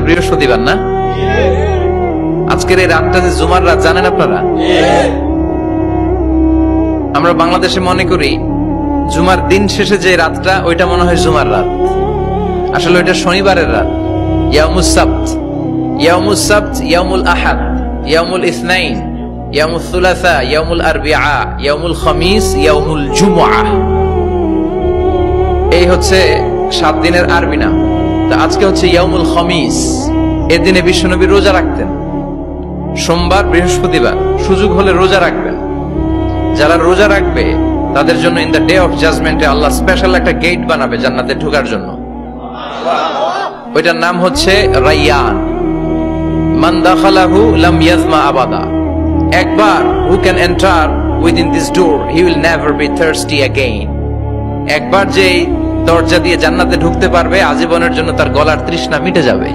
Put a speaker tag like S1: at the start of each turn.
S1: বৃহস্পতিবার না? আজকের এই রাতটা যে জুমার রাত জানেন আপনারা? আমরা বাংলাদেশে মনে করি জুমার দিন শেষে যে রাতটা ওইটা মনে হয় জুমার রাত, আসলে ওইটা শনিবারের রাত। ইয়াউমুস সাবত, ইয়াউমুস সাবত, ইয়াউমুল আহাদ, ইয়াউমুল ইসনাইন, ইয়াউমুল সুলাসা, ইয়াউমুল আরবিআ, ইয়াউমুল খামিস, ইয়াউমুল জুমআ। এই হচ্ছে 7 দিনের আরবি নাম। তা আজকে হচ্ছে ইয়াউমুল খামিস। এর দিনে বিশ্বনবী রোজা রাখতেন, সোমবার বৃহস্পতিবার সুযোগ হলে রোজা রাখবেন। যারা রোজা রাখবে তাদের জন্য ইন দ্য ডে অফ জাজমেন্টে আল্লাহ স্পেশাল একটা গেট বানাবে জান্নাতে ঢোকার জন্য। ওইটার নাম হচ্ছে রাইয়ান। মান দাখালাহু লাম ইয়াজমা আবাদা। একবার who can enter within this door he will never be thirsty again. একবার যে দরজা দিয়ে জান্নাতে ঢুকতে পারবে আজীবনের জন্য তার গলার তৃষ্ণা মিটে যাবে।